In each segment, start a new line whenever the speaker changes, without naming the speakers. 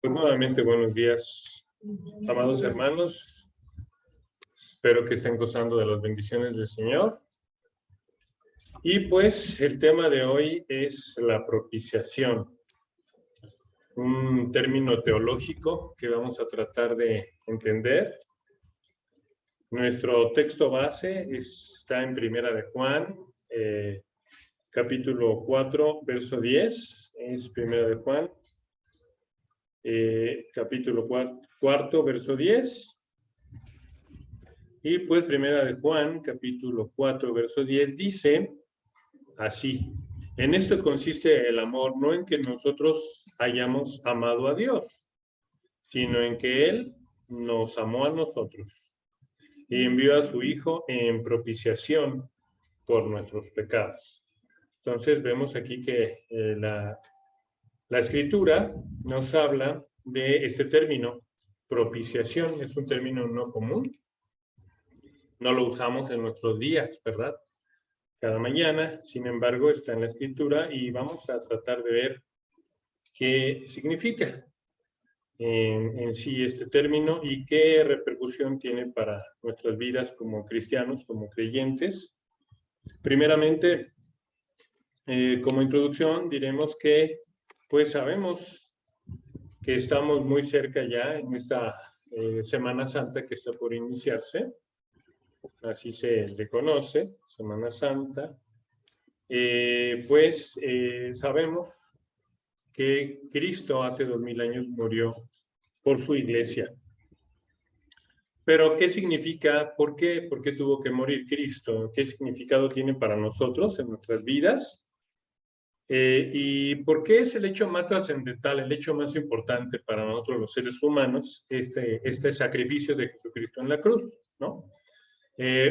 Pues nuevamente buenos días, amados hermanos. Espero que estén gozando de las bendiciones del Señor. Y pues el tema de hoy es la propiciación, un término teológico que vamos a tratar de entender. Nuestro texto base está en Primera de Juan, capítulo 4, verso 10. Es Primera de Juan, capítulo 4, verso 10. Y pues Primera de Juan, capítulo 4, verso 10, dice así: en esto consiste el amor, no en que nosotros hayamos amado a Dios, sino en que Él nos amó a nosotros y envió a su Hijo en propiciación por nuestros pecados. Entonces vemos aquí que la Escritura nos habla de este término, propiciación. Es un término no común. No lo usamos en nuestros días, ¿verdad? Cada mañana, sin embargo, está en la Escritura y vamos a tratar de ver qué significa en sí este término y qué repercusión tiene para nuestras vidas como cristianos, como creyentes. Primeramente, como introducción, diremos que pues sabemos que estamos muy cerca ya en esta Semana Santa que está por iniciarse. Así se le conoce, Semana Santa. Sabemos que Cristo hace 2000 años murió por su iglesia. Pero, ¿qué significa? ¿Por qué tuvo que morir Cristo? ¿Qué significado tiene para nosotros en nuestras vidas? ¿Y por qué es el hecho más trascendental, el hecho más importante para nosotros los seres humanos, este sacrificio de Jesucristo en la cruz, ¿no?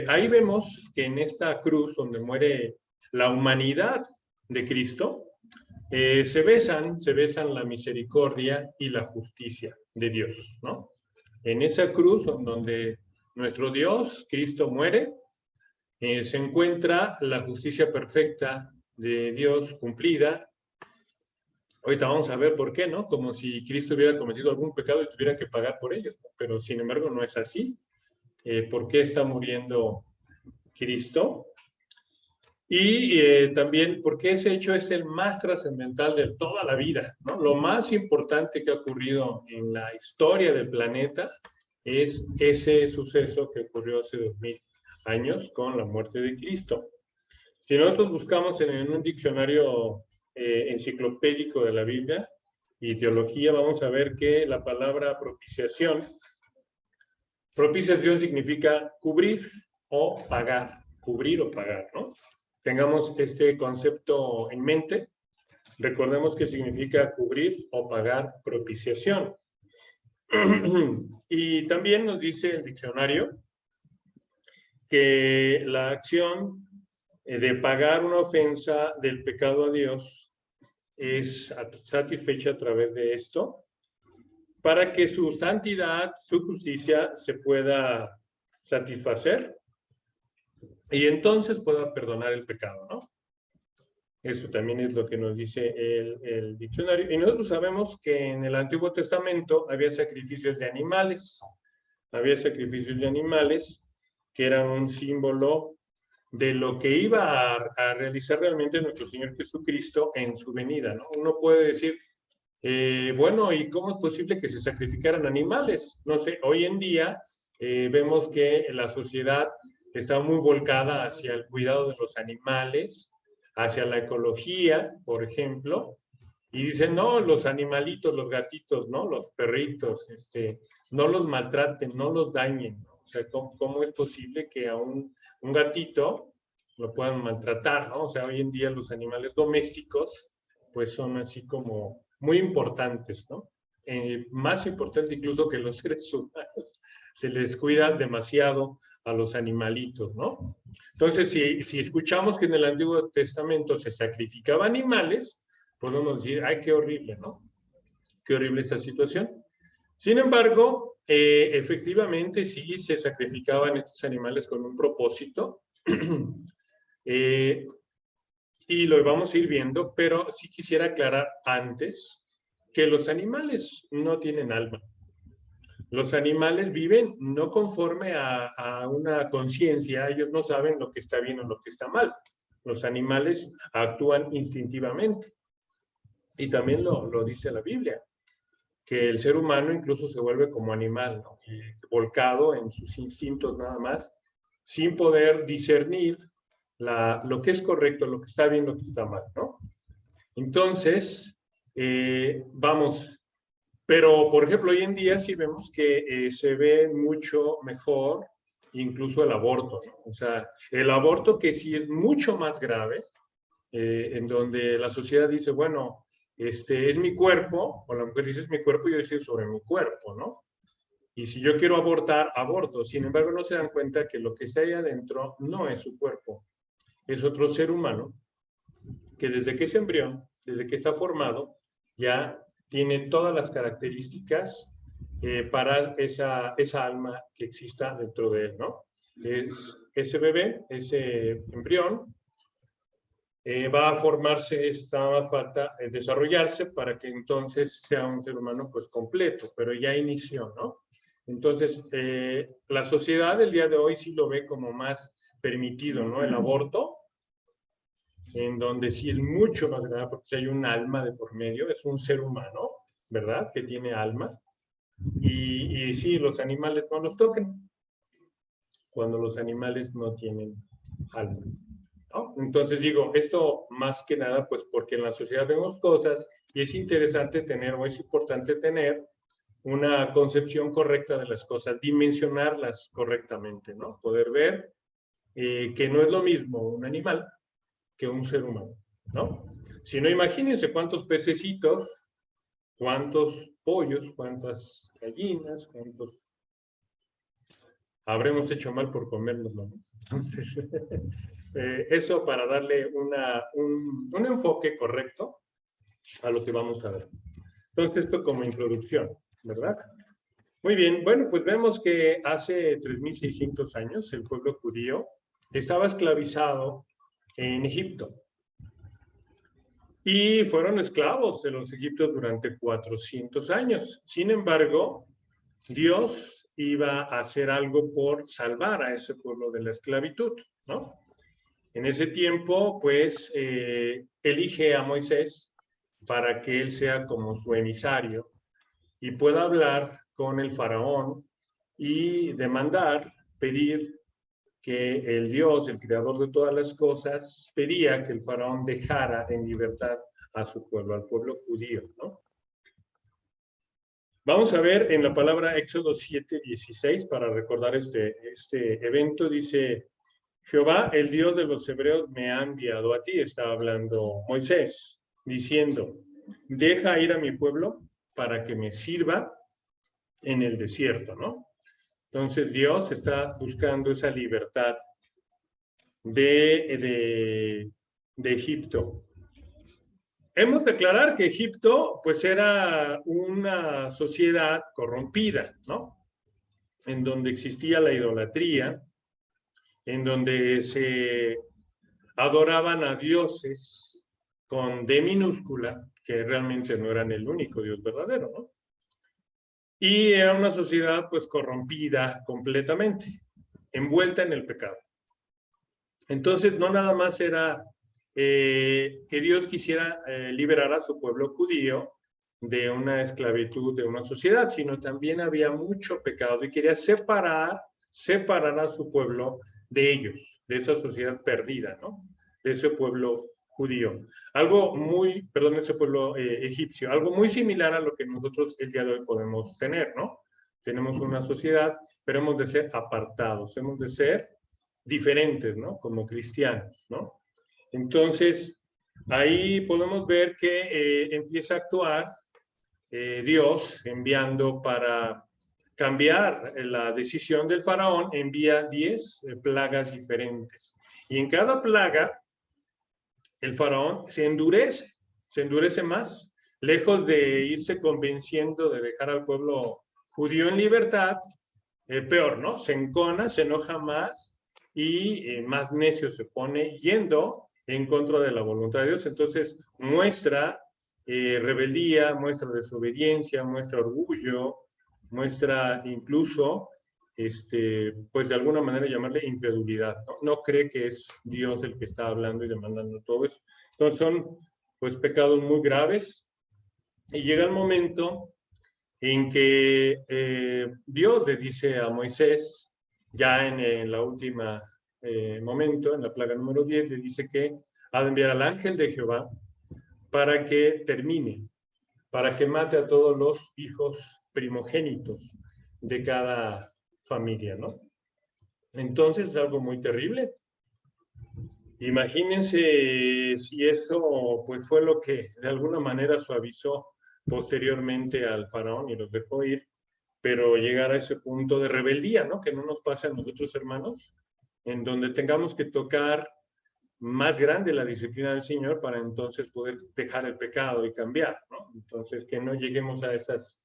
Ahí vemos que en esta cruz donde muere la humanidad de Cristo, se besan la misericordia y la justicia de Dios, ¿no? En esa cruz donde nuestro Dios, Cristo, muere, se encuentra la justicia perfecta de Dios cumplida. Ahorita vamos a ver por qué, ¿no? Como si Cristo hubiera cometido algún pecado y tuviera que pagar por ello, pero sin embargo no es así. ¿Por qué está muriendo Cristo? Y también porque ese hecho es el más trascendental de toda la vida, ¿no? Lo más importante que ha ocurrido en la historia del planeta es ese suceso que ocurrió hace 2000 años con la muerte de Cristo. Si nosotros buscamos en un diccionario enciclopédico de la Biblia y teología, vamos a ver que la palabra propiciación significa cubrir o pagar, ¿no? Tengamos este concepto en mente. Recordemos que significa cubrir o pagar propiciación. Y también nos dice el diccionario que la acción de pagar una ofensa del pecado a Dios es satisfecha a través de esto, para que su santidad, su justicia se pueda satisfacer y entonces pueda perdonar el pecado, ¿no? Eso también es lo que nos dice el diccionario. Y nosotros sabemos que en el Antiguo Testamento había sacrificios de animales. Había sacrificios de animales que eran un símbolo de lo que iba a realizar realmente nuestro Señor Jesucristo en su venida, ¿no? Uno puede decir, bueno, ¿y cómo es posible que se sacrificaran animales? No sé, hoy en día vemos que la sociedad está muy volcada hacia el cuidado de los animales, hacia la ecología, por ejemplo, y dicen, no, los animalitos, los gatitos, ¿no? Los perritos, no los maltraten, no los dañen, ¿no? O sea, ¿cómo es posible que a un gatito lo puedan maltratar, ¿no? O sea, hoy en día los animales domésticos, pues son así como muy importantes, ¿no? Más importante incluso que los seres humanos. Se les cuida demasiado a los animalitos, ¿no? Entonces, si escuchamos que en el Antiguo Testamento se sacrificaban animales, podemos decir, ay, qué horrible, ¿no? Qué horrible esta situación. Sin embargo, efectivamente sí se sacrificaban estos animales con un propósito, y lo vamos a ir viendo, pero sí quisiera aclarar antes que los animales no tienen alma. Los animales viven no conforme a una conciencia, ellos no saben lo que está bien o lo que está mal. Los animales actúan instintivamente. Y también lo dice la Biblia, que el ser humano incluso se vuelve como animal, ¿no? Volcado en sus instintos nada más, sin poder discernir lo que es correcto, lo que está bien, lo que está mal, ¿no? Entonces, vamos, pero por ejemplo, hoy en día sí vemos que se ve mucho mejor incluso el aborto, ¿no? O sea, el aborto que sí es mucho más grave, en donde la sociedad dice, bueno, es mi cuerpo, o la mujer dice es mi cuerpo, y yo decido sobre mi cuerpo, ¿no? Y si yo quiero abortar, aborto. Sin embargo, no se dan cuenta que lo que está ahí adentro no es su cuerpo, es otro ser humano que desde que es embrión, desde que está formado, ya tiene todas las características para esa alma que exista dentro de él, ¿no? Ese bebé, ese embrión, va a formarse, está falta desarrollarse para que entonces sea un ser humano pues completo, pero ya inició, ¿no? Entonces, la sociedad del día de hoy sí lo ve como más permitido, ¿no? El aborto, en donde sí es mucho más grave porque si hay un alma de por medio, es un ser humano, ¿verdad? Que tiene alma. Y sí, los animales no los toquen cuando los animales no tienen alma, ¿no? Entonces digo, esto más que nada, pues porque en la sociedad vemos cosas y es interesante tener, o es importante tener, una concepción correcta de las cosas, dimensionarlas correctamente, ¿no? Poder ver que no es lo mismo un animal que un ser humano, ¿no? Si no, imagínense cuántos pececitos, cuántos pollos, cuántas gallinas, cuántos habremos hecho mal por comérnoslo, ¿no? Entonces, eso para darle un enfoque correcto a lo que vamos a ver. Entonces, esto como introducción, ¿verdad? Muy bien, bueno, pues vemos que hace 3.600 años el pueblo judío estaba esclavizado en Egipto. Y fueron esclavos de los egipcios durante 400 años. Sin embargo, Dios iba a hacer algo por salvar a ese pueblo de la esclavitud, ¿no? En ese tiempo, pues, elige a Moisés para que él sea como su emisario y pueda hablar con el faraón y demandar, pedir que el Dios, el creador de todas las cosas, pedía que el faraón dejara en libertad a su pueblo, al pueblo judío, ¿no? Vamos a ver en la palabra Éxodo 7:16 para recordar este evento. Dice, Jehová, el Dios de los hebreos, me ha enviado a ti. Está hablando Moisés, diciendo, deja ir a mi pueblo para que me sirva en el desierto, ¿no? Entonces Dios está buscando esa libertad de Egipto. Hemos de declarar que Egipto pues era una sociedad corrompida, ¿no? En donde existía la idolatría, en donde se adoraban a dioses con D minúscula, que realmente no eran el único Dios verdadero, ¿no? Y era una sociedad pues corrompida completamente, envuelta en el pecado. Entonces no nada más era que Dios quisiera liberar a su pueblo judío de una esclavitud, de una sociedad, sino también había mucho pecado y quería separar a su pueblo de ellos, de esa sociedad perdida, ¿no? De ese pueblo judío. Ese pueblo egipcio, algo muy similar a lo que nosotros el día de hoy podemos tener, ¿no? Tenemos una sociedad, pero hemos de ser apartados, hemos de ser diferentes, ¿no? Como cristianos, ¿no? Entonces, ahí podemos ver que empieza a actuar Dios enviando para cambiar la decisión del faraón, envía 10 plagas diferentes. Y en cada plaga, el faraón se endurece más, lejos de irse convenciendo de dejar al pueblo judío en libertad, peor, ¿no? Se encona, se enoja más y más necio se pone yendo en contra de la voluntad de Dios. Entonces muestra rebeldía, muestra desobediencia, muestra orgullo, muestra incluso, pues de alguna manera llamarle incredulidad, ¿no? No cree que es Dios el que está hablando y demandando todo eso. Entonces son, pues, pecados muy graves. Y llega el momento en que Dios le dice a Moisés, ya en la última momento, en la plaga número 10, le dice que ha de enviar al ángel de Jehová para que termine, para que mate a todos los hijos primogénitos de cada familia, ¿no? Entonces es algo muy terrible. Imagínense si esto pues fue lo que de alguna manera suavizó posteriormente al faraón y los dejó ir, pero llegar a ese punto de rebeldía, ¿no? Que no nos pase a nosotros, hermanos, en donde tengamos que tocar más grande la disciplina del Señor para entonces poder dejar el pecado y cambiar, ¿no? Entonces, que no lleguemos a esas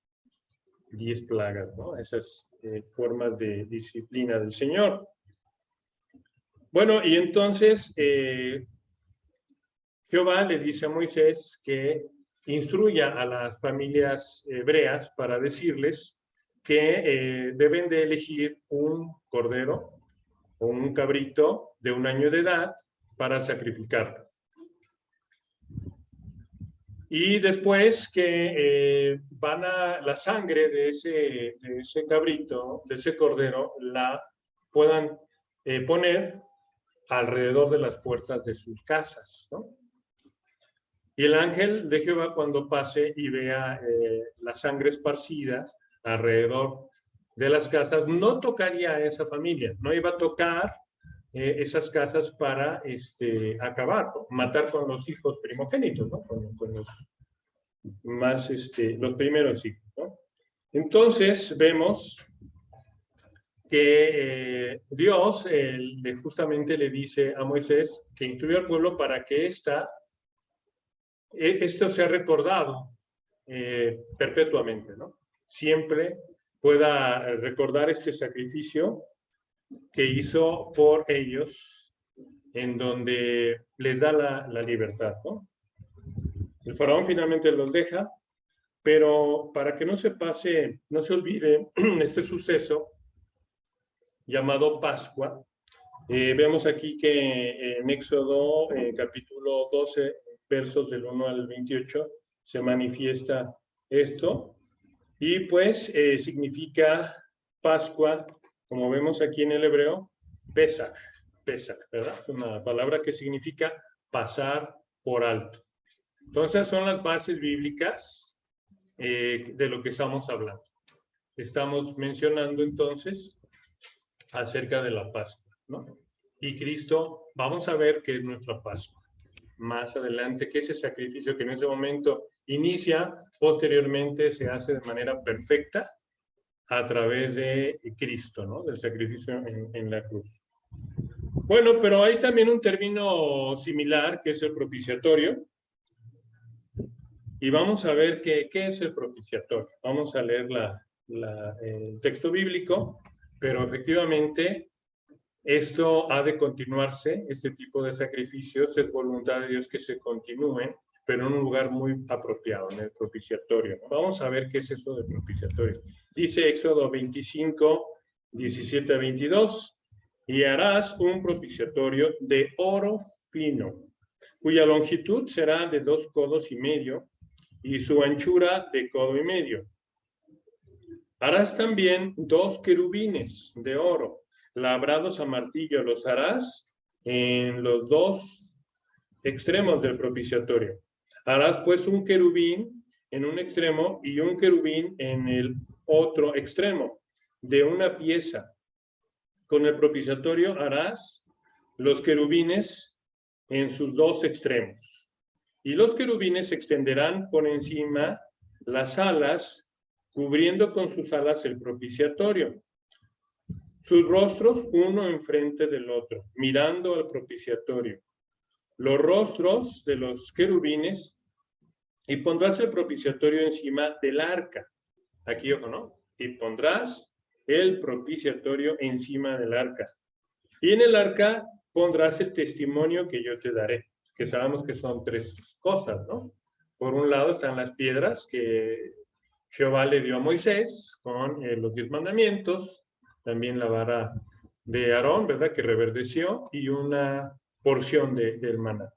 10 plagas, ¿no? Esas formas de disciplina del Señor. Bueno, y entonces Jehová le dice a Moisés que instruya a las familias hebreas para decirles que deben de elegir un cordero o un cabrito de 1 año de edad para sacrificarlo. Y después que la sangre de ese cabrito, de ese cordero, la puedan poner alrededor de las puertas de sus casas, ¿no? Y el ángel de Jehová, cuando pase y vea la sangre esparcida alrededor de las casas, no tocaría a esa familia, no iba a tocar esas casas para acabar, matar con los hijos primogénitos, ¿no? Con los más, los primeros hijos, ¿no? Entonces vemos que Dios justamente le dice a Moisés que instruyó al pueblo para que esto sea recordado perpetuamente, ¿no? Siempre pueda recordar este sacrificio que hizo por ellos, en donde les da la libertad, ¿no? El faraón finalmente los deja, pero para que no se olvide este suceso llamado Pascua, vemos aquí que en Éxodo capítulo 12, versos del 1 al 28, se manifiesta esto, y pues significa Pascua, como vemos aquí en el hebreo, Pesach, ¿verdad? Es una palabra que significa pasar por alto. Entonces son las bases bíblicas de lo que estamos hablando. Estamos mencionando entonces acerca de la Pascua, ¿no? Y Cristo, vamos a ver qué es nuestra Pascua más adelante, que ese sacrificio que en ese momento inicia, posteriormente se hace de manera perfecta a través de Cristo, ¿no? Del sacrificio en la cruz. Bueno, pero hay también un término similar que es el propiciatorio. Y vamos a ver qué es el propiciatorio. Vamos a leer el texto bíblico, pero efectivamente esto ha de continuarse, este tipo de sacrificios, es voluntad de Dios que se continúen, pero en un lugar muy apropiado, en el propiciatorio. Vamos a ver qué es eso del propiciatorio. Dice Éxodo 25, 17 a 22, y harás un propiciatorio de oro fino, cuya longitud será de 2 codos y medio, y su anchura de codo y medio. Harás también 2 querubines de oro, labrados a martillo, los harás en los 2 extremos del propiciatorio. Harás pues un querubín en un extremo y un querubín en el otro extremo, de una pieza. Con el propiciatorio harás los querubines en sus 2 extremos. Y los querubines extenderán por encima las alas, cubriendo con sus alas el propiciatorio. Sus rostros uno enfrente del otro, mirando al propiciatorio. Los rostros de los querubines, y pondrás el propiciatorio encima del arca. Aquí, ojo, ¿no? Y pondrás el propiciatorio encima del arca. Y en el arca pondrás el testimonio que yo te daré, que sabemos que son 3 cosas, ¿no? Por un lado están las piedras que Jehová le dio a Moisés con los 10 mandamientos, también la vara de Aarón, ¿verdad? Que reverdeció, y una porción del maná.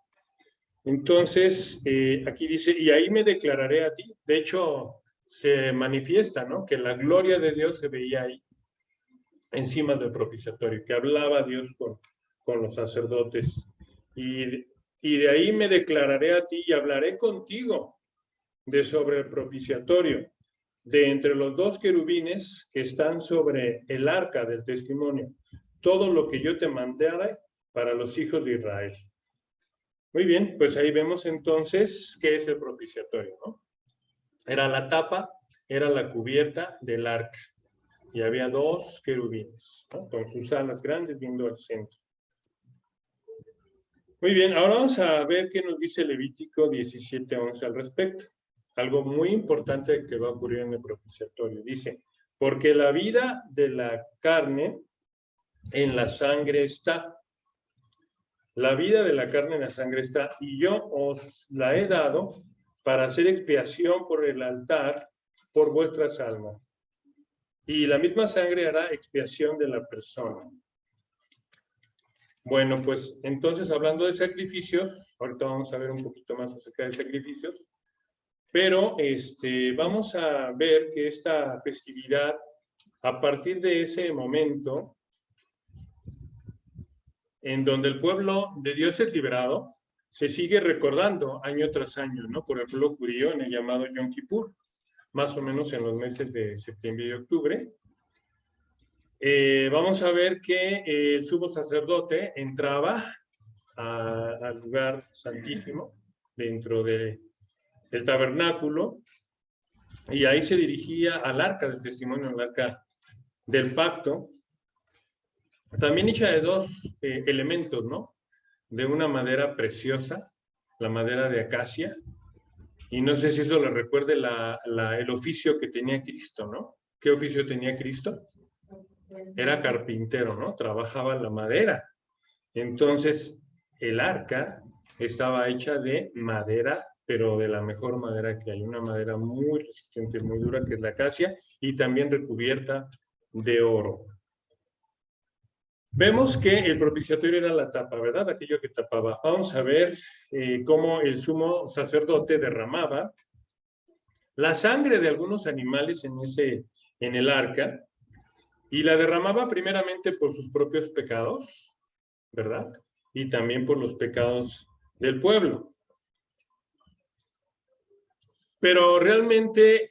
Entonces, aquí dice, y ahí me declararé a ti. De hecho, se manifiesta, ¿no? Que la gloria de Dios se veía ahí, encima del propiciatorio, que hablaba Dios con los sacerdotes. Y de ahí me declararé a ti y hablaré contigo de sobre el propiciatorio, de entre los 2 querubines que están sobre el arca del testimonio, todo lo que yo te mandara para los hijos de Israel. Muy bien, pues ahí vemos entonces qué es el propiciatorio, ¿no? Era la tapa, era la cubierta del arca, y había 2 querubines, ¿no? Con sus alas grandes viendo al centro. Muy bien, ahora vamos a ver qué nos dice Levítico 17:11 al respecto. Algo muy importante que va a ocurrir en el propiciatorio. Dice, porque la vida de la carne en la sangre está. La vida de la carne en la sangre está, y yo os la he dado para hacer expiación por el altar por vuestras almas. Y la misma sangre hará expiación de la persona. Bueno, pues entonces hablando de sacrificios, ahorita vamos a ver un poquito más acerca de sacrificios, pero vamos a ver que esta festividad, a partir de ese momento, en donde el pueblo de Dios es liberado, se sigue recordando año tras año, ¿no? Por el pueblo judío en el llamado Yom Kippur, más o menos en los meses de septiembre y octubre. Vamos a ver que el sumo sacerdote entraba al lugar santísimo dentro del tabernáculo, y ahí se dirigía al arca del testimonio, al arca del pacto, también hecha de 2 elementos, ¿no? De una madera preciosa, la madera de acacia, y no sé si eso le recuerde el oficio que tenía Cristo, ¿no? ¿Qué oficio tenía Cristo? Era carpintero, ¿no? Trabajaba la madera. Entonces, el arca estaba hecha de madera, pero de la mejor madera que hay, una madera muy resistente, muy dura, que es la acacia, y también recubierta de oro. Vemos que el propiciatorio era la tapa, ¿verdad? Aquello que tapaba. Vamos a ver cómo el sumo sacerdote derramaba la sangre de algunos animales en el arca, y la derramaba primeramente por sus propios pecados, ¿verdad? Y también por los pecados del pueblo. Pero realmente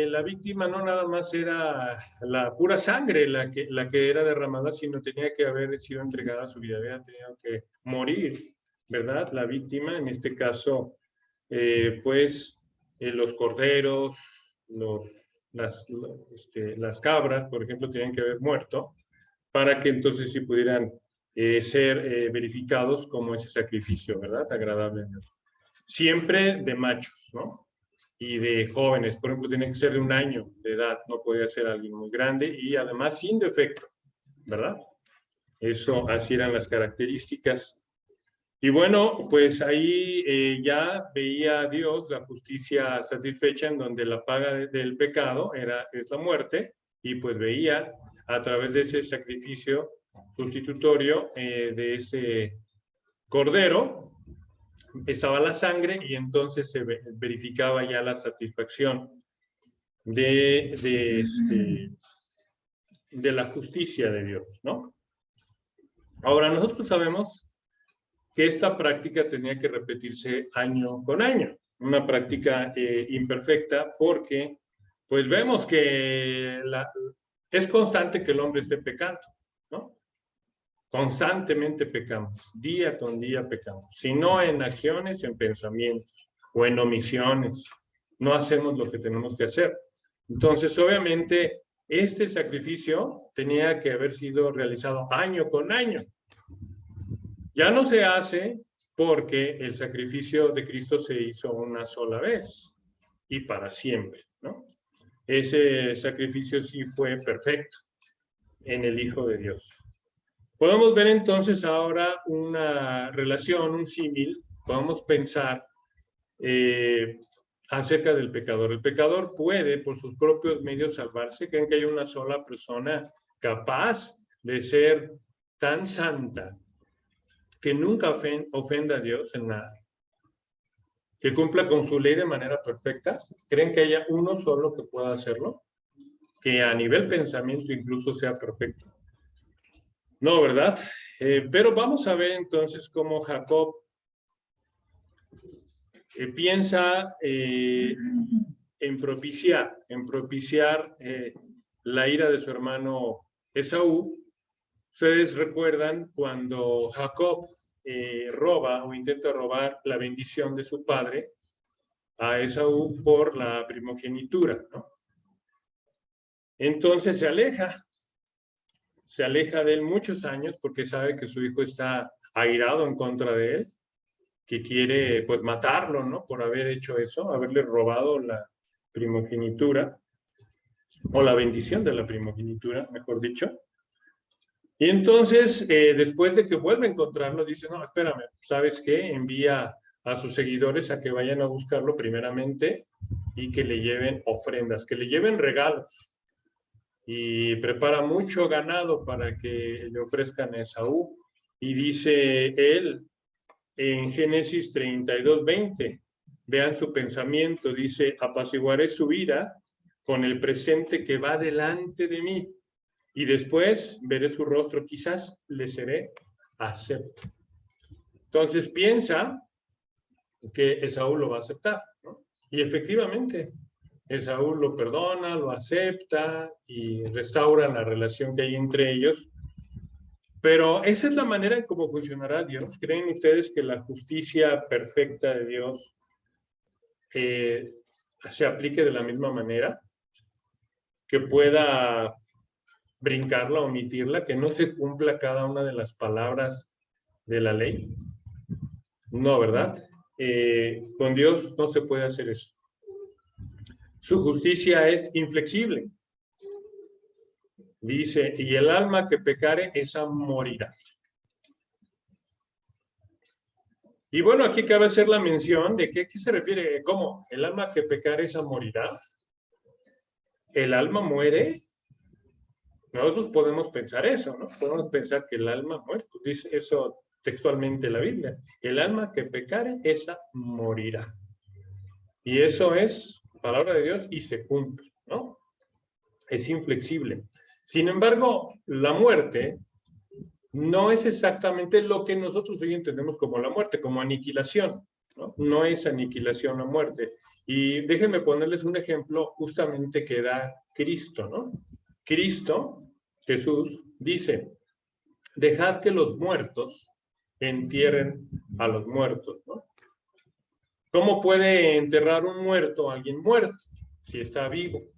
la víctima no nada más era la pura sangre la que era derramada, sino tenía que haber sido entregada a su vida, había tenido que morir, ¿verdad? La víctima, en este caso, los corderos, las cabras, por ejemplo, tenían que haber muerto para que entonces sí pudieran ser verificados como ese sacrificio, ¿verdad? Agradable a Dios. Siempre de machos, ¿no? Y de jóvenes, por ejemplo, tiene que ser de 1 año de edad, no podía ser alguien muy grande, y además sin defecto, ¿verdad? Eso, así eran las características. Y bueno, pues ahí ya veía Dios la justicia satisfecha, en donde la paga del pecado es la muerte, y pues veía a través de ese sacrificio sustitutorio de ese cordero, estaba la sangre, y entonces se verificaba ya la satisfacción de la justicia de Dios, ¿no? Ahora, nosotros sabemos que esta práctica tenía que repetirse año con año, una práctica imperfecta, porque pues vemos que es constante que el hombre esté pecando, ¿no? Constantemente pecamos, día con día pecamos, si no en acciones, en pensamientos o en omisiones, no hacemos lo que tenemos que hacer. Entonces, obviamente, este sacrificio tenía que haber sido realizado año con año. Ya no se hace porque el sacrificio de Cristo se hizo una sola vez y para siempre, ¿no? Ese sacrificio sí fue perfecto en el Hijo de Dios. Podemos ver entonces ahora una relación, un símil. Podemos pensar acerca del pecador. El pecador puede por sus propios medios salvarse. ¿Creen que hay una sola persona capaz de ser tan santa que nunca ofenda a Dios en nada, que cumpla con su ley de manera perfecta? ¿Creen que haya uno solo que pueda hacerlo? Que a nivel pensamiento incluso sea perfecto. No, ¿verdad? Pero vamos a ver entonces cómo Jacob piensa en propiciar la ira de su hermano Esaú. Ustedes recuerdan cuando Jacob roba o intenta robar la bendición de su padre a Esaú por la primogenitura, ¿no? Entonces se aleja de él muchos años porque sabe que su hijo está airado en contra de él, que quiere pues matarlo, ¿no? Por haber hecho eso, haberle robado la primogenitura, o la bendición de la primogenitura, mejor dicho. Y entonces, después de que vuelve a encontrarlo, dice, no, espérame, ¿sabes qué? Envía a sus seguidores a que vayan a buscarlo primeramente y que le lleven ofrendas, que le lleven regalos. Y prepara mucho ganado para que le ofrezcan a Esaú. Y dice él en Génesis 32:20, vean su pensamiento, dice, apaciguaré su ira con el presente que va delante de mí, y después veré su rostro, quizás le seré acepto. Entonces piensa que Esaú lo va a aceptar, ¿no? Y efectivamente, Esaú lo perdona, lo acepta y restaura la relación que hay entre ellos. Pero esa es la manera en cómo funcionará Dios. ¿Creen ustedes que la justicia perfecta de Dios se aplique de la misma manera? Que pueda brincarla, omitirla, que no se cumpla cada una de las palabras de la ley. No, ¿verdad? Con Dios no se puede hacer eso. Su justicia es inflexible. Dice, y el alma que pecare, esa morirá. Y bueno, aquí cabe hacer la mención de que, ¿qué se refiere? ¿Cómo? ¿El alma que pecare, esa morirá? ¿El alma muere? Nosotros podemos pensar eso, ¿no? Podemos pensar que el alma muere. Pues dice eso textualmente la Biblia. El alma que pecare, esa morirá. Y eso es palabra de Dios y se cumple, ¿no? Es inflexible. Sin embargo, la muerte no es exactamente lo que nosotros hoy entendemos como la muerte, como aniquilación, ¿no? No es aniquilación la muerte. Y déjenme ponerles un ejemplo justamente que da Cristo, ¿no? Cristo, Jesús, dice, dejad que los muertos entierren a los muertos, ¿no? ¿Cómo puede enterrar un muerto a alguien muerto si está vivo?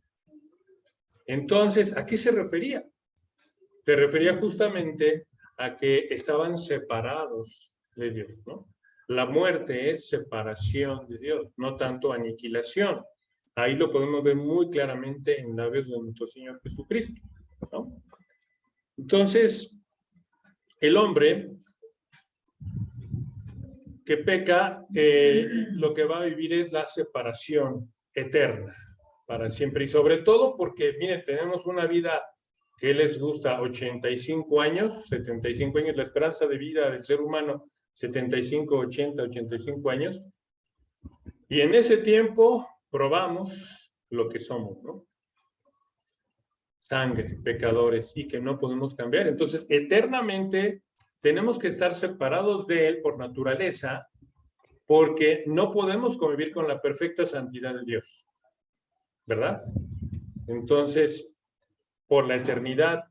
Entonces, ¿a qué se refería? Se refería justamente a que estaban separados de Dios, ¿no? La muerte es separación de Dios, no tanto aniquilación. Ahí lo podemos ver muy claramente en labios de nuestro Señor Jesucristo, ¿no? Entonces, el hombre que peca, lo que va a vivir es la separación eterna para siempre. Y sobre todo porque, miren, tenemos una vida que les gusta 85 años, 75 años, la esperanza de vida del ser humano, 75, 80, 85 años. Y en ese tiempo probamos lo que somos, ¿no? Sangre, pecadores, y que no podemos cambiar. Entonces, eternamente tenemos que estar separados de Él por naturaleza, porque no podemos convivir con la perfecta santidad de Dios, ¿verdad? Entonces, por la eternidad,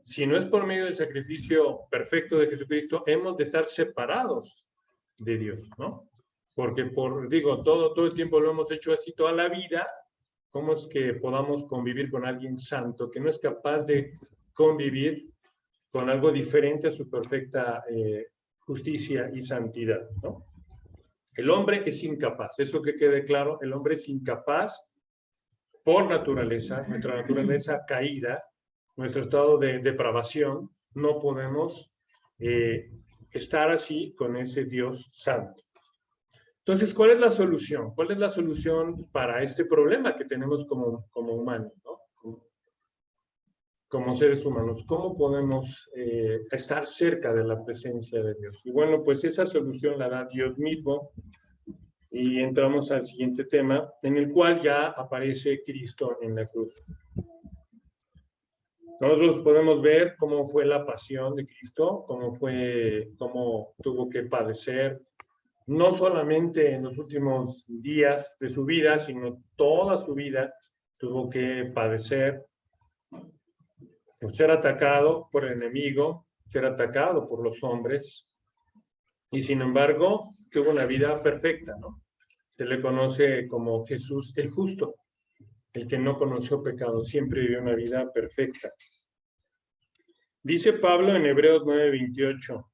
si no es por medio del sacrificio perfecto de Jesucristo, hemos de estar separados de Dios, ¿no? Porque todo el tiempo lo hemos hecho así toda la vida. ¿Cómo es que podamos convivir con alguien santo que no es capaz de convivir con algo diferente a su perfecta justicia y santidad, ¿no? El hombre es incapaz, eso que quede claro, el hombre es incapaz por naturaleza, nuestra naturaleza caída, nuestro estado de depravación, no podemos estar así con ese Dios santo. Entonces, ¿cuál es la solución? ¿Cuál es la solución para este problema que tenemos como humanos, ¿no? Como seres humanos? ¿Cómo podemos estar cerca de la presencia de Dios? Y bueno, pues esa solución la da Dios mismo. Y entramos al siguiente tema, en el cual ya aparece Cristo en la cruz. Nosotros podemos ver cómo fue la pasión de Cristo, cómo tuvo que padecer, no solamente en los últimos días de su vida, sino toda su vida tuvo que padecer, ser atacado por el enemigo, ser atacado por los hombres, y sin embargo tuvo una vida perfecta, ¿no? Se le conoce como Jesús el justo, el que no conoció pecado, siempre vivió una vida perfecta. Dice Pablo en Hebreos 9:28,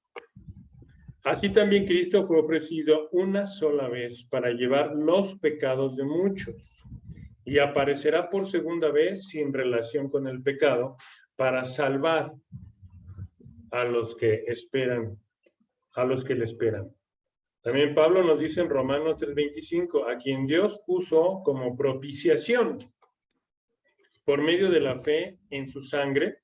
así también Cristo fue ofrecido una sola vez para llevar los pecados de muchos y aparecerá por segunda vez sin relación con el pecado para salvar a los que esperan, a los que le esperan. También Pablo nos dice en Romanos 3:25, a quien Dios puso como propiciación por medio de la fe en su sangre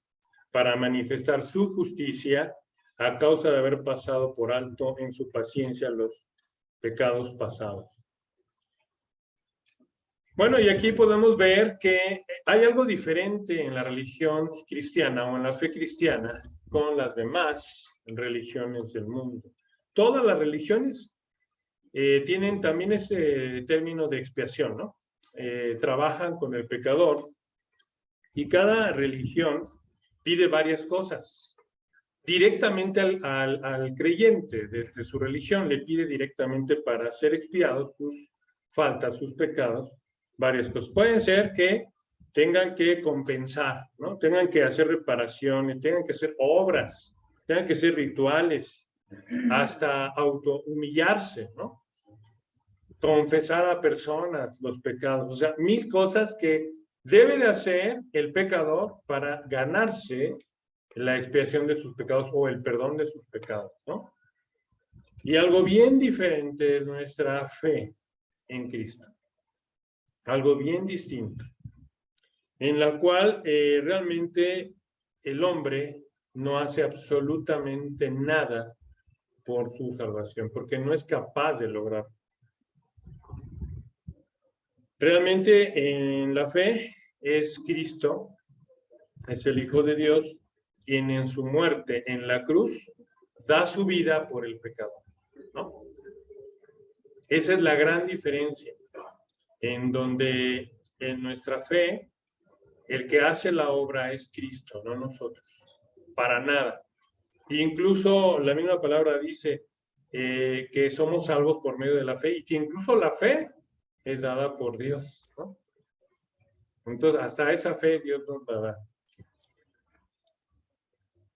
para manifestar su justicia a causa de haber pasado por alto en su paciencia los pecados pasados. Bueno, y aquí podemos ver que hay algo diferente en la religión cristiana o en la fe cristiana con las demás religiones del mundo. Todas las religiones tienen también ese término de expiación, ¿no? Trabajan con el pecador y cada religión pide varias cosas. Directamente al creyente de su religión le pide directamente para ser expiados sus faltas, sus pecados, varias cosas. Pueden ser que tengan que compensar, ¿no? Tengan que hacer reparaciones, tengan que hacer obras, tengan que ser rituales, hasta autohumillarse, ¿no? Confesar a personas los pecados, o sea, 1000 cosas que debe de hacer el pecador para ganarse la expiación de sus pecados o el perdón de sus pecados, ¿no? Y algo bien diferente es nuestra fe en Cristo, algo bien distinto, en la cual realmente el hombre no hace absolutamente nada por su salvación, porque no es capaz de lograr. Realmente en la fe es Cristo, es el Hijo de Dios, quien en su muerte en la cruz da su vida por el pecado, ¿no? Esa es la gran diferencia, en donde en nuestra fe el que hace la obra es Cristo, no nosotros, para nada. Incluso la misma palabra dice que somos salvos por medio de la fe y que incluso la fe es dada por Dios, ¿no? Entonces, hasta esa fe Dios nos la da.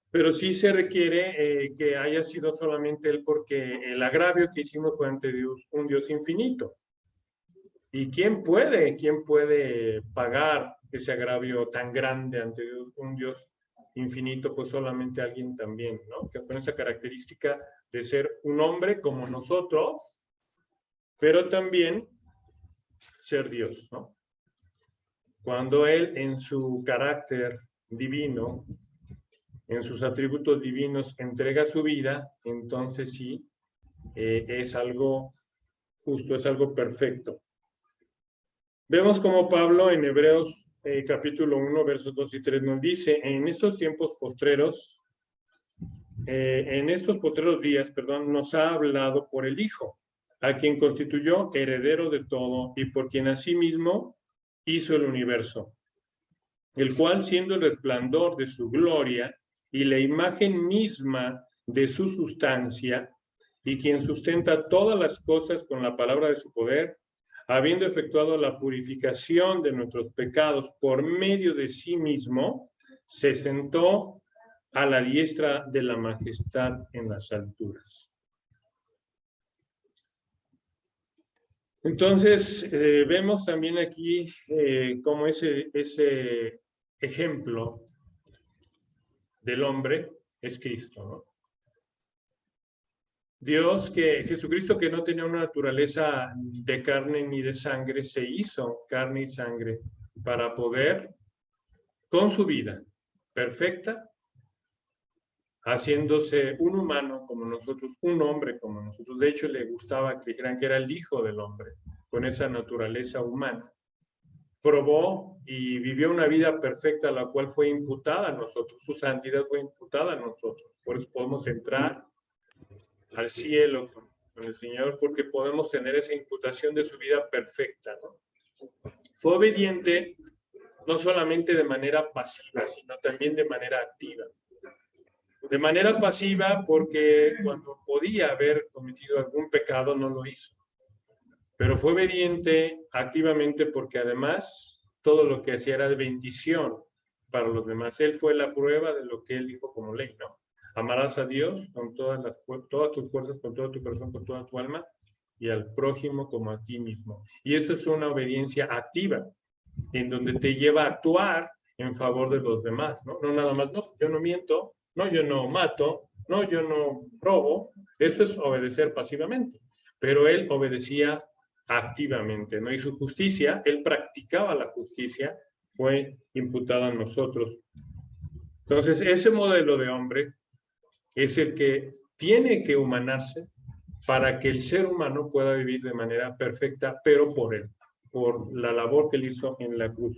Pero sí se requiere que haya sido solamente Él, porque el agravio que hicimos fue ante Dios, un Dios infinito. ¿Y quién puede pagar ese agravio tan grande ante Dios, un Dios infinito? Pues solamente alguien también, ¿no? Que con esa característica de ser un hombre como nosotros, pero también ser Dios, ¿no? Cuando Él en su carácter divino, en sus atributos divinos, entrega su vida, entonces sí, es algo justo, es algo perfecto. Vemos como Pablo en Hebreos capítulo 1, versos 2 y 3 nos dice, en estos postreros días, nos ha hablado por el Hijo, a quien constituyó heredero de todo y por quien asimismo hizo el universo, el cual siendo el resplandor de su gloria y la imagen misma de su sustancia, y quien sustenta todas las cosas con la palabra de su poder, habiendo efectuado la purificación de nuestros pecados por medio de sí mismo, se sentó a la diestra de la majestad en las alturas. Entonces, vemos también aquí cómo ese ejemplo del hombre es Cristo, ¿no? Jesucristo, que no tenía una naturaleza de carne ni de sangre, se hizo carne y sangre para poder, con su vida perfecta, haciéndose un humano como nosotros, un hombre como nosotros. De hecho, le gustaba que dijeran que era el hijo del hombre, con esa naturaleza humana. Probó y vivió una vida perfecta, la cual fue imputada a nosotros. Su santidad fue imputada a nosotros. Por eso podemos entrar al cielo con el Señor, porque podemos tener esa imputación de su vida perfecta, ¿no? Fue obediente no solamente de manera pasiva, sino también de manera activa. De manera pasiva porque cuando podía haber cometido algún pecado no lo hizo. Pero fue obediente activamente porque además todo lo que hacía era de bendición para los demás. Él fue la prueba de lo que él dijo como ley, ¿no? Amarás a Dios con todas tus fuerzas, con todo tu corazón, con toda tu alma, y al prójimo como a ti mismo. Y eso es una obediencia activa, en donde te lleva a actuar en favor de los demás, ¿no? No nada más, no, yo no miento, no, yo no mato, no, yo no robo. Eso es obedecer pasivamente. Pero él obedecía activamente, ¿no? Y su justicia, él practicaba la justicia, fue imputada a nosotros. Entonces, ese modelo de hombre es el que tiene que humanarse para que el ser humano pueda vivir de manera perfecta, pero por él, por la labor que él hizo en la cruz.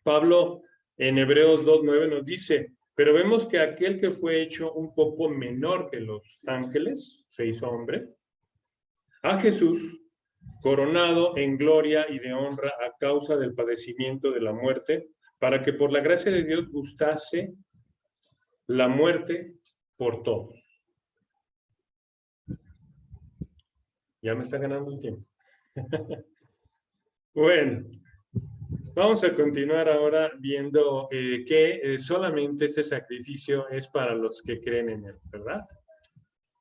Pablo en Hebreos 2:9 nos dice, pero vemos que aquel que fue hecho un poco menor que los ángeles, se hizo hombre, a Jesús, coronado en gloria y de honra a causa del padecimiento de la muerte, para que por la gracia de Dios gustase la muerte por todos. Ya me está ganando el tiempo. Bueno, vamos a continuar ahora viendo que solamente este sacrificio es para los que creen en él, ¿verdad?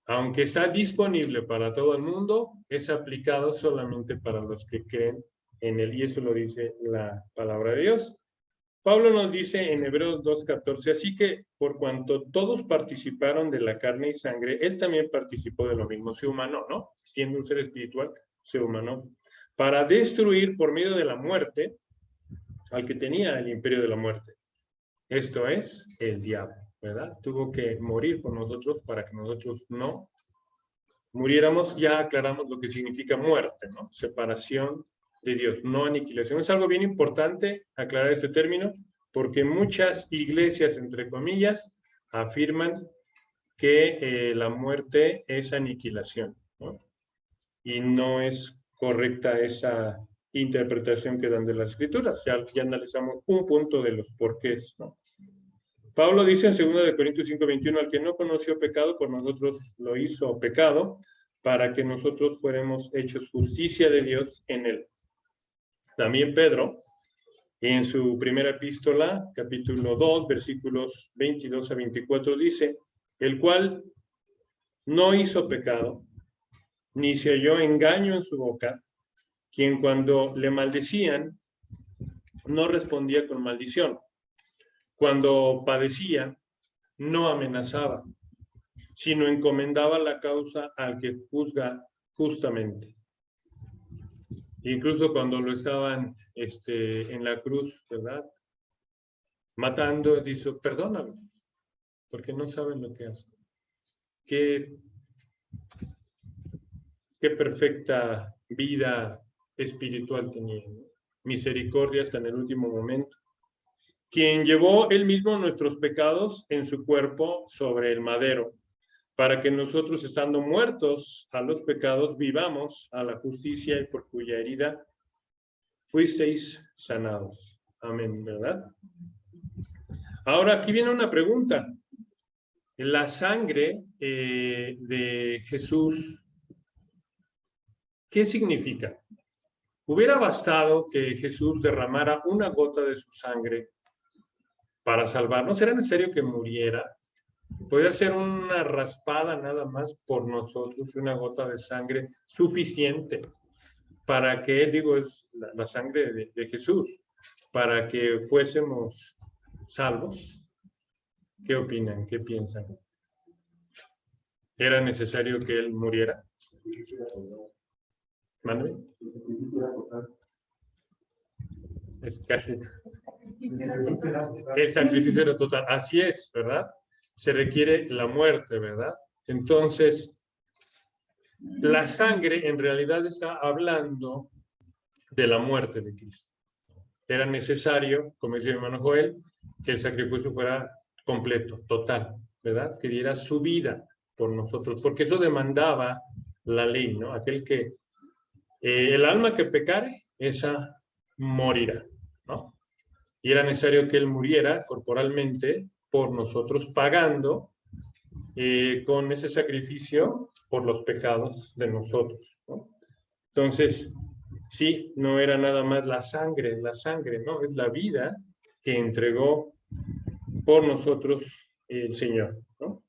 Aunque está disponible para todo el mundo, es aplicado solamente para los que creen en él, y eso lo dice la palabra de Dios. Pablo nos dice en Hebreos 2:14, así que por cuanto todos participaron de la carne y sangre, él también participó de lo mismo, se humanó, ¿no? Siendo un ser espiritual, se humanó, para destruir por medio de la muerte al que tenía el imperio de la muerte. Esto es el diablo, ¿verdad? Tuvo que morir por nosotros para que nosotros no muriéramos. Ya aclaramos lo que significa muerte, ¿no? Separación de Dios, no aniquilación. Es algo bien importante aclarar este término, porque muchas iglesias, entre comillas, afirman que la muerte es aniquilación, ¿no? Y no es correcta esa interpretación que dan de las escrituras. Ya analizamos un punto de los porqués, ¿no? Pablo dice en 2 Corintios 5:21, al que no conoció pecado, por nosotros lo hizo pecado, para que nosotros fuéramos hechos justicia de Dios en él. También Pedro, en su primera epístola, capítulo 2, versículos 22 a 24, dice, el cual no hizo pecado, ni se halló engaño en su boca, quien cuando le maldecían, no respondía con maldición. Cuando padecía, no amenazaba, sino encomendaba la causa al que juzga justamente. Incluso cuando lo estaban en la cruz, ¿verdad? Matando, dice, perdónalo, porque no saben lo que hacen. Qué perfecta vida espiritual tenía, ¿no? Misericordia hasta en el último momento. Quien llevó él mismo nuestros pecados en su cuerpo sobre el madero, para que nosotros, estando muertos a los pecados, vivamos a la justicia, y por cuya herida fuisteis sanados. Amén, ¿verdad? Ahora, aquí viene una pregunta. La sangre de Jesús, ¿qué significa? ¿Hubiera bastado que Jesús derramara una gota de su sangre para salvarnos? ¿Era necesario que muriera? ¿Podría ser una raspada nada más por nosotros, una gota de sangre suficiente para que, digo, es la sangre de Jesús, para que fuésemos salvos? ¿Qué opinan? ¿Qué piensan? ¿Era necesario que él muriera? ¿Mándame? Es casi... El sacrificio era total. Así es, ¿verdad? Se requiere la muerte, ¿verdad? Entonces, la sangre en realidad está hablando de la muerte de Cristo. Era necesario, como dice mi hermano Joel, que el sacrificio fuera completo, total, ¿verdad? Que diera su vida por nosotros, porque eso demandaba la ley, ¿no? Aquel que, el alma que pecare, esa morirá, ¿no? Y era necesario que él muriera corporalmente por nosotros, pagando con ese sacrificio por los pecados de nosotros, ¿no? Entonces, sí, no era nada más la sangre, ¿no? Es la vida que entregó por nosotros el Señor, ¿no?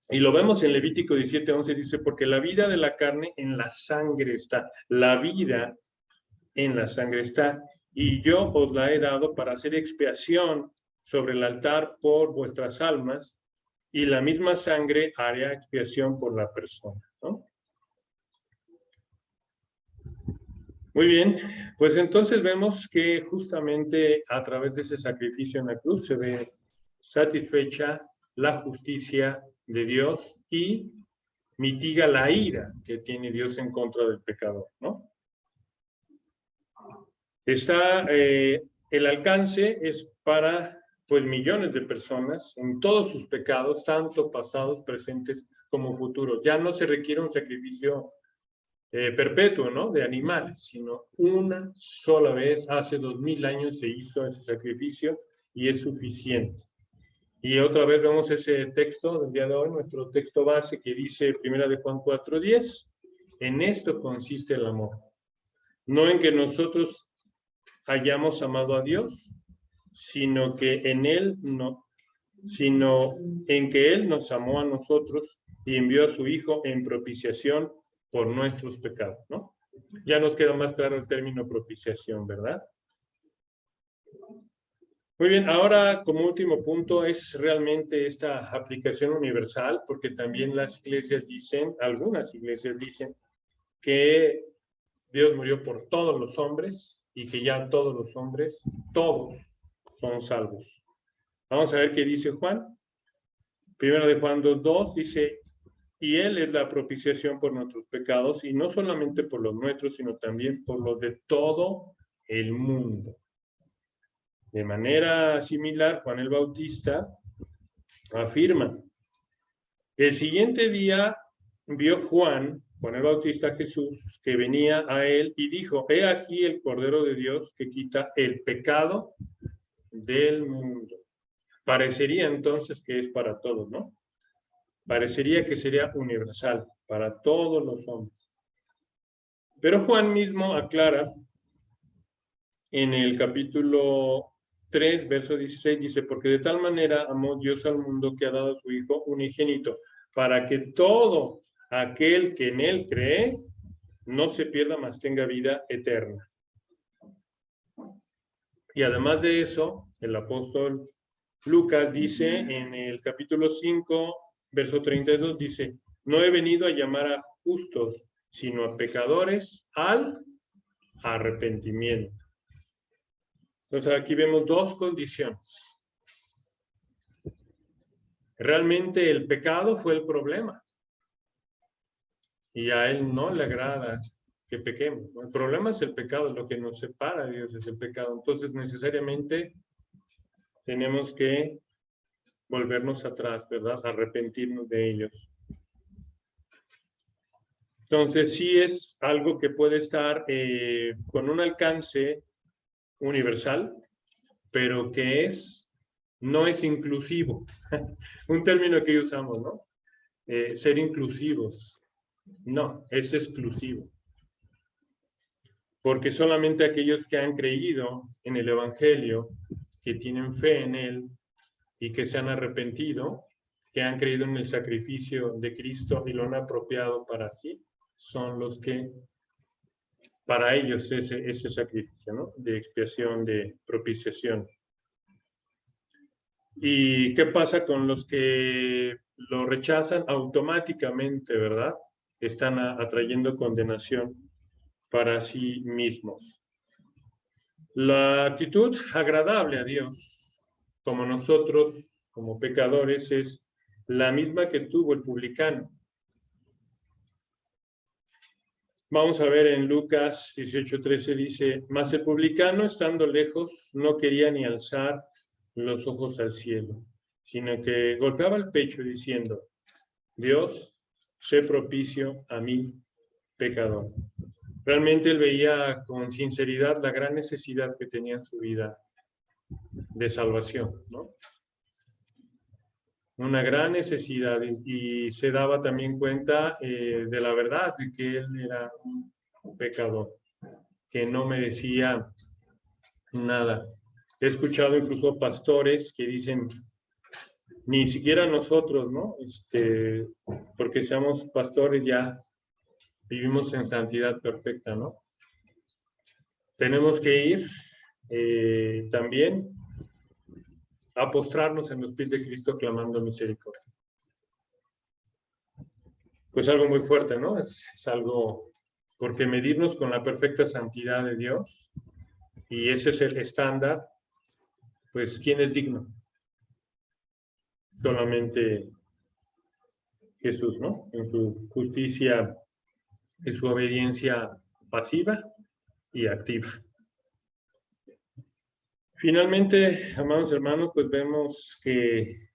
Y lo vemos en Levítico 17:11, dice, porque la vida de la carne en la sangre está, la vida en la sangre está, y yo os la he dado para hacer expiación sobre el altar por vuestras almas, y la misma sangre hará expiación por la persona, ¿no? Muy bien, pues entonces vemos que justamente a través de ese sacrificio en la cruz se ve satisfecha la justicia de Dios y mitiga la ira que tiene Dios en contra del pecador, ¿no? Está, el alcance es para, pues, millones de personas en todos sus pecados, tanto pasados, presentes como futuros. Ya no se requiere un sacrificio perpetuo, ¿no? De animales, sino una sola vez, hace 2000 años se hizo ese sacrificio y es suficiente. Y otra vez vemos ese texto del día de hoy, nuestro texto base que dice 1 de Juan 4:10, en esto consiste el amor. No en que nosotros hayamos amado a Dios, sino que en Él no, sino en que Él nos amó a nosotros y envió a su Hijo en propiciación por nuestros pecados, ¿no? Ya nos queda más claro el término propiciación, ¿verdad? Muy bien, ahora como último punto es realmente esta aplicación universal, porque también las iglesias dicen, algunas iglesias dicen, que Dios murió por todos los hombres y que ya todos los hombres, todos son salvos. Vamos a ver qué dice Juan. Primero de Juan 2:2 dice, y Él es la propiciación por nuestros pecados, y no solamente por los nuestros, sino también por los de todo el mundo. De manera similar, Juan el Bautista afirma, el siguiente día vio Juan el Bautista a Jesús, que venía a él y dijo, he aquí el Cordero de Dios que quita el pecado del mundo. Parecería entonces que es para todos, ¿no? Parecería que sería universal, para todos los hombres. Pero Juan mismo aclara en el capítulo 3, verso 16, dice, porque de tal manera amó Dios al mundo que ha dado a su Hijo unigénito, para que todo aquel que en él cree no se pierda, mas tenga vida eterna. Y además de eso, el apóstol Lucas dice en el capítulo 5, verso 32, dice, no he venido a llamar a justos, sino a pecadores al arrepentimiento. Entonces aquí vemos dos condiciones. Realmente el pecado fue el problema. Y a él no le agrada que pequemos. El problema es el pecado, lo que nos separa de Dios es el pecado. Entonces necesariamente tenemos que volvernos atrás, ¿verdad? Arrepentirnos de ellos. Entonces sí es algo que puede estar con un alcance universal, pero que no es inclusivo. Un término que usamos, ¿no? Ser inclusivos. No, es exclusivo. Porque solamente aquellos que han creído en el Evangelio, que tienen fe en él y que se han arrepentido, que han creído en el sacrificio de Cristo y lo han apropiado para sí, son los que, para ellos, ese sacrificio, ¿no? De expiación, de propiciación. ¿Y qué pasa con los que lo rechazan? Automáticamente, ¿verdad? Están atrayendo condenación para sí mismos. La actitud agradable a Dios, como nosotros, como pecadores, es la misma que tuvo el publicano. Vamos a ver en Lucas 18:13 dice, mas el publicano, estando lejos, no quería ni alzar los ojos al cielo, sino que golpeaba el pecho diciendo, Dios, sé propicio a mí, pecador. Realmente él veía con sinceridad la gran necesidad que tenía en su vida de salvación, ¿no? Una gran necesidad y se daba también cuenta de la verdad de que él era un pecador, que no merecía nada. He escuchado incluso pastores que dicen, ni siquiera nosotros, ¿no? Porque seamos pastores ya vivimos en santidad perfecta, ¿no? Tenemos que ir también a postrarnos en los pies de Cristo clamando misericordia. Pues algo muy fuerte, ¿no? Es algo, porque medirnos con la perfecta santidad de Dios, y ese es el estándar, pues ¿quién es digno? Solamente Jesús, ¿no? En su justicia, en su obediencia pasiva y activa. Finalmente, amados hermanos, pues vemos que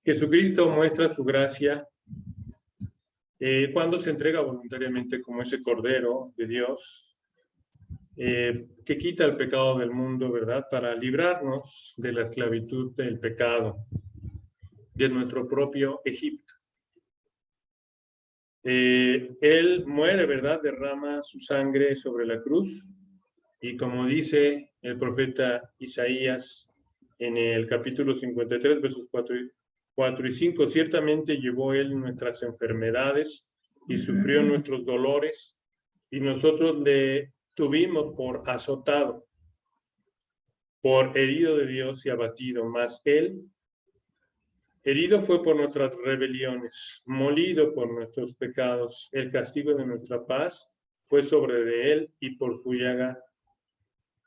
Jesucristo muestra su gracia cuando se entrega voluntariamente como ese Cordero de Dios que quita el pecado del mundo, ¿verdad? Para librarnos de la esclavitud del pecado, de nuestro propio Egipto. Él muere, ¿verdad? Derrama su sangre sobre la cruz y como dice el profeta Isaías en el capítulo 53, versos 4 y 5, ciertamente llevó él nuestras enfermedades y sufrió nuestros dolores y nosotros le tuvimos por azotado, por herido de Dios y abatido, mas él herido fue por nuestras rebeliones, molido por nuestros pecados, el castigo de nuestra paz fue sobre de él y por su llaga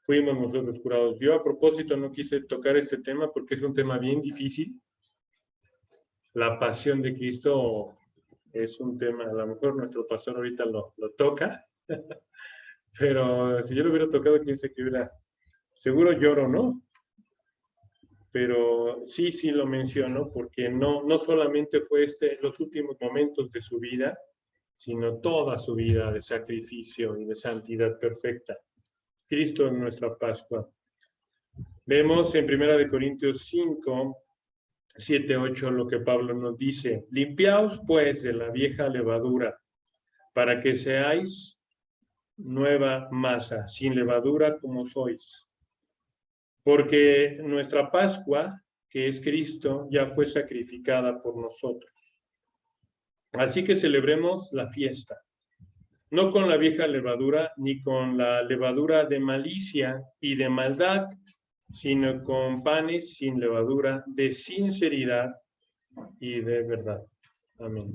fuimos nosotros curados. Yo a propósito no quise tocar este tema porque es un tema bien difícil. La pasión de Cristo es un tema, a lo mejor nuestro pastor ahorita lo toca, pero si yo lo hubiera tocado, quién sabe que hubiera, seguro lloro, ¿no? Pero sí lo menciono porque no solamente fue los últimos momentos de su vida, sino toda su vida de sacrificio y de santidad perfecta. Cristo en nuestra Pascua. Vemos en 1 Corintios 5, 7, 8 lo que Pablo nos dice. Limpiaos pues de la vieja levadura, para que seáis nueva masa, sin levadura como sois. Porque nuestra Pascua, que es Cristo, ya fue sacrificada por nosotros. Así que celebremos la fiesta, no con la vieja levadura, ni con la levadura de malicia y de maldad, sino con panes sin levadura, de sinceridad y de verdad. Amén.